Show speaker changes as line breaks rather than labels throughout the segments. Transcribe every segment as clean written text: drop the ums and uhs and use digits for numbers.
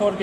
4 kg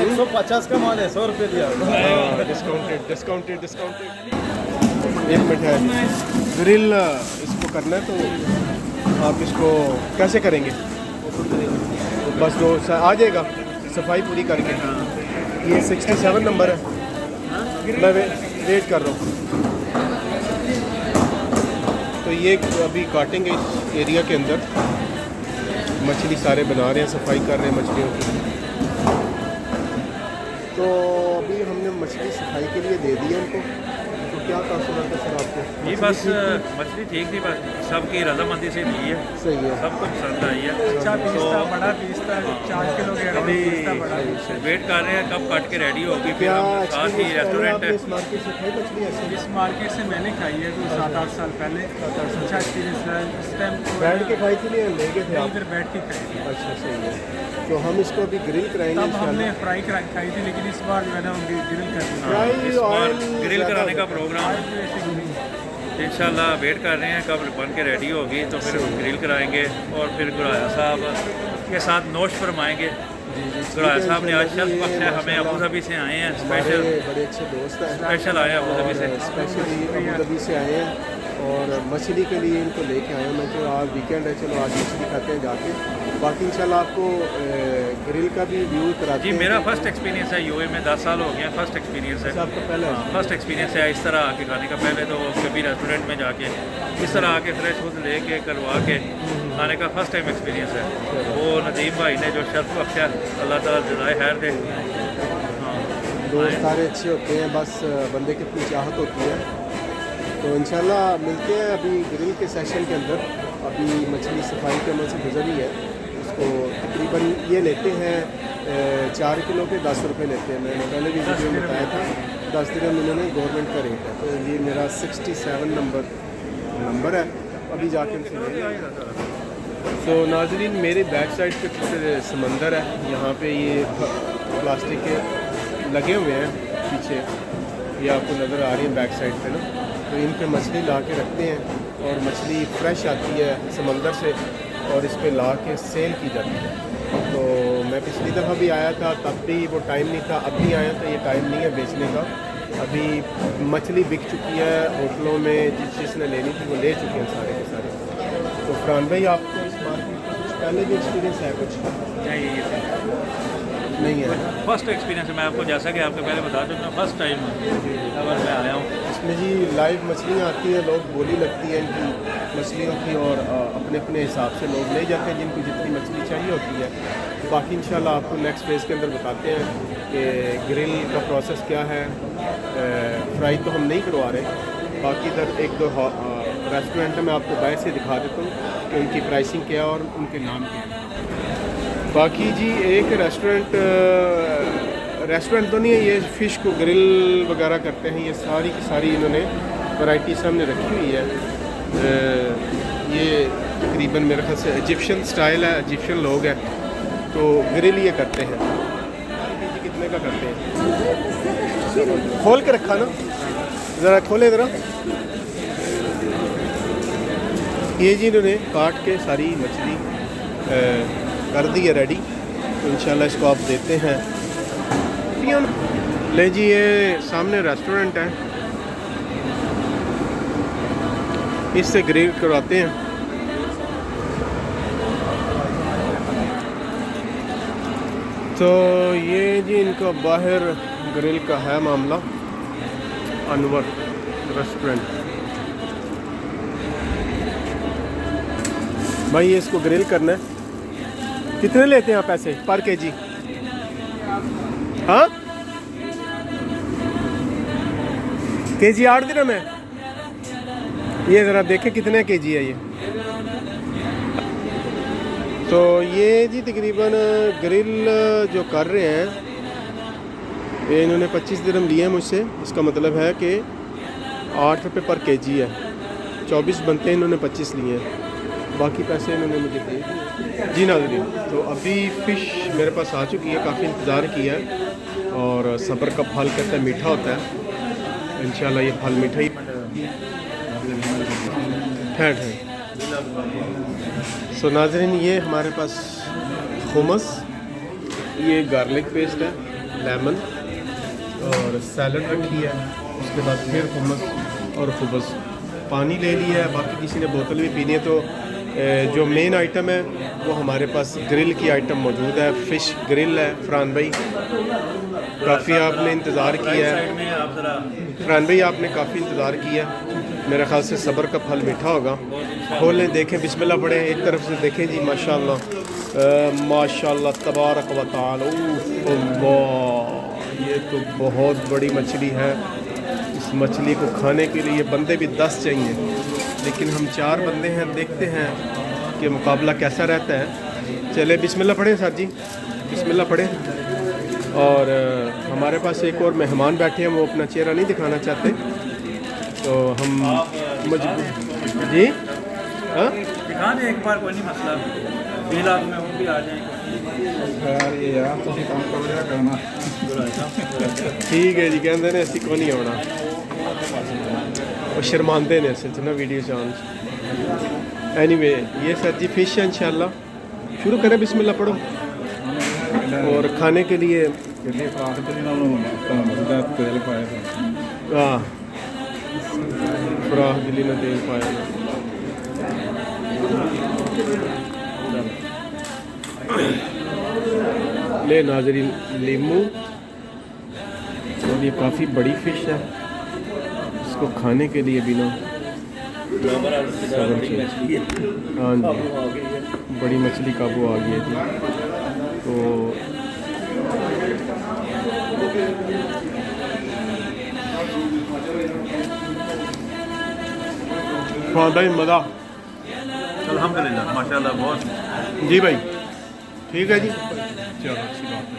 150 का माल है, 100 रुपये दिया।
Discounted discounted discounted. एक मिनट है, ग्रिल इसको करना है तो आप इसको कैसे करेंगे? बस दो आ जाएगा सफाई पूरी करके। ये 67 नंबर है, मैं वेट कर रहा हूँ। तो ये अभी काटेंगे इस एरिया के अंदर, मछली सारे बना रहे हैं, सफाई कर रहे हैं मछलियों की। तो अभी हमने मछली सफाई के लिए दे दी है उनको। तो क्या तासुरात है सर आपको?
ये बस मछली ठीक थी, बस सबकी रजामंदी से ली है,
सही है।
सबको पसंद आई है।
अच्छा पीस
तो
था, बड़ा पीस था, 4 किलो के
अभी
बड़ा पीस था।
वेट कर रहे हैं कब कट के रेडी होगी। फिर
क्या
हम साथ ही रेस्टोरेंट है।
इस मार्केट से खाई मछली ऐसे?
इस मार्केट से मैंने खाई है कोई 7-8 साल पहले। अच्छा एक्सपीरियंस रहा इस टाइम।
बैठ के खाई थी, नहीं ले गए थे आप?
इधर बैठ के खाई थी।
अच्छा सही है। तो हम इसको अभी ग्रिल कराएंगे
तब हमने
इंशाल्लाह।
फ्राई खाई थी, लेकिन इस बार मैंने ग्रिल कर दी।
फ्राई
इस बार
ऑयल
ग्रिल
ज़्यादा
कराने का
होता है।
प्रोग्राम इंशाल्लाह वेट कर रहे हैं कब बन के रेडी होगी, तो फिर ग्रिल कराएंगे और फिर गुराया साहब के साथ नोश फरमाएंगे। गुराया साहब ने आज शर्फ वक्त है, हमें अबू धाबी से आए हैं, स्पेशल
बड़े अच्छे दोस्त हैं,
स्पेशल आए हैं अबू धाबी से।
स्पेशली अबू धाबी से आए हैं और मछली के लिए इनको लेके आए हैं। मैं तो आज वीकेंड है, चलो आज मछली खाते हैं जाके। बाकी इंशाल्लाह आपको ग्रिल का भी व्यू कराते
जी
हैं।
मेरा फर्स्ट एक्सपीरियंस है यूए में, 10 साल हो गए हैं, फर्स्ट एक्सपीरियंस है।
अच्छा, आपका पहला है?
फर्स्ट एक्सपीरियंस है इस तरह आके खाने का। पहले तो कभी रेस्टोरेंट में जाके इस तरह आके फ्रेश खुद ले के करवा के खाने का फर्स्ट टाइम एक्सपीरियंस है। वो नदीम भाई ने जो शर्फ बख्शा, अल्लाह ताला जज़ाए खैर दे।
दोस्त सारे अच्छे होते हैं, बस बंदे की इतनी चाहत होती है। तो इंशाल्लाह मिलते हैं अभी ग्रिल के सेशन के अंदर। अभी मछली सफाई के अमल से गुजर ही है। इसको तकरीबन ये लेते हैं 4 किलो के 10 रुपये लेते हैं। मैंने पहले भी वीडियो में बताया था, 10 दिन उन्होंने गवर्नमेंट का रेट है। तो ये मेरा 67 नंबर है, अभी जाके उनसे ले लेंगे। तो नाजरीन मेरे बैक साइड पे कुछ समंदर है, यहाँ पे ये प्लास्टिक के लगे हुए हैं पीछे, ये आपको नज़र आ रही है बैक साइड पे ना। तो इन पे मछली ला के रखते हैं और मछली फ्रेश आती है समंदर से और इस पे ला के सेल की जाती है। तो मैं पिछली दफ़ा भी आया था, तब भी वो टाइम नहीं था, अब भी आया तो ये टाइम नहीं है बेचने का। अभी मछली बिक चुकी है होटलों में, जिसने लेनी थी वो ले चुके हैं सारे के सारे। तो फरहान भाई आपको इस मार्केट का कुछ पहले भी एक्सपीरियंस है? कुछ नहीं है?
फर्स्ट एक्सपीरियंस है। मैं आपको जैसा कि आपको पहले बता चुका हूँ, फर्स्ट टाइम अगर मैं आया हूँ।
इसमें जी लाइव मछलियाँ आती हैं, लोग बोली लगती है इनकी मछलियों की और अपने अपने हिसाब से लोग ले जाते हैं जिनको जितनी मछली चाहिए होती है। बाकी इंशाल्लाह आपको नेक्स्ट फेज़ के अंदर बताते हैं कि ग्रिल का प्रोसेस क्या है। फ्राई तो हम नहीं करवा रहे, बाकी इधर 1-2 रेस्टोरेंट में आपको बाहर से दिखा देता हूँ कि उनकी प्राइसिंग क्या है और उनके नाम क्या है। बाकी जी एक रेस्टोरेंट तो नहीं है, ये फ़िश को ग्रिल वगैरह करते हैं। ये सारी की सारी इन्होंने वैरायटी सामने रखी हुई है। ये तकरीबन मेरे ख्याल से इजिप्शियन स्टाइल है, इजिप्शियन लोग हैं तो ग्रिल ये करते हैं। कितने का करते हैं? खोल के रखा ना, ज़रा खोले ज़रा। ये जी इन्होंने काट के सारी मछली कर दी है रेडी। तो इंशाल्लाह इसको आप देते हैं। ले जी ये सामने रेस्टोरेंट है, इससे ग्रिल करवाते हैं। तो ये जी इनका बाहर ग्रिल का है मामला, अनवर रेस्टोरेंट। भाई ये इसको ग्रिल करना है। कितने लेते हैं आप पैसे पर केजी? हाँ केजी 8 दिरहम है। ये ज़रा देखें कितने केजी है ये। तो ये जी तकरीबन ग्रिल जो कर रहे हैं ये इन्होंने 25 दिरहम लिए हैं मुझसे। इसका मतलब है कि 8 रुपये पर केजी है, 24 बनते हैं, इन्होंने 25 लिए हैं, बाकी पैसे इन्होंने मुझे दे दिए। जी नाज़रीन, तो अभी फ़िश मेरे पास आ चुकी है, काफ़ी इंतज़ार किया है और सब्र का फल कहता है मीठा होता है। इंशाल्लाह ये फल मीठा ही ठहर। सो नाज़रीन ये हमारे पास खुमस ये गार्लिक पेस्ट है, लेमन और सैलड रखी है, उसके बाद फिर हुमस और खुबस, पानी ले लिया है। बाकी किसी ने बोतल भी पीनी है। तो जो मेन आइटम है वो हमारे पास ग्रिल की आइटम मौजूद है, फ़िश ग्रिल है। फरहान भाई काफ़ी आपने इंतज़ार किया है,
आप जरा
फरहान भाई आपने काफ़ी इंतज़ार किया, मेरे ख्याल से सब्र का फल मीठा होगा। खोलें, देखें, बिस्मिल्लाह पढ़ें, एक तरफ से देखें जी, माशाल्लाह माशाल्लाह तबारक व तआला। अल्लाह, ये तो बहुत बड़ी मछली है। इस मछली को खाने के लिए बंदे भी 10 चाहिए, लेकिन हम 4 बंदे हैं। देखते हैं कि मुकाबला कैसा रहता है। चले बिस्मिल्लाह पढ़ें सर जी, बिस्मिल्लाह पढ़ें। और हमारे पास एक और मेहमान बैठे हैं, वो अपना चेहरा नहीं दिखाना चाहते, तो हम मजबूर जी। हाँ
दिखा दें एक बार, कोई नहीं मसला, बिलाग में वो भी आ जाएंगे।
यार तुम काम कर लिया करना।
ठीक है जी, कहते हैं असी को नहीं आना, वो शर्माते ने असल च ना वीडियो चांस। एनीवे ये सर जी फिश है इंशाल्लाह। शुरू करें, बिस्मिल्लाह पढ़ो। और खाने के लिए हाँ फ्राह दिली ने तेल पाया। ले नाजरीन लीमू, और ये काफ़ी बड़ी फ़िश है, इसको खाने के लिए भी ना सब्र चाहिए। हाँ जी, बड़ी मछली काबू आ गई थी। तो हाँ भाई मज़ा,
अल्हम्दुलिल्लाह माशाल्लाह बहुत।
जी भाई ठीक है जी, चलो अच्छी बात है।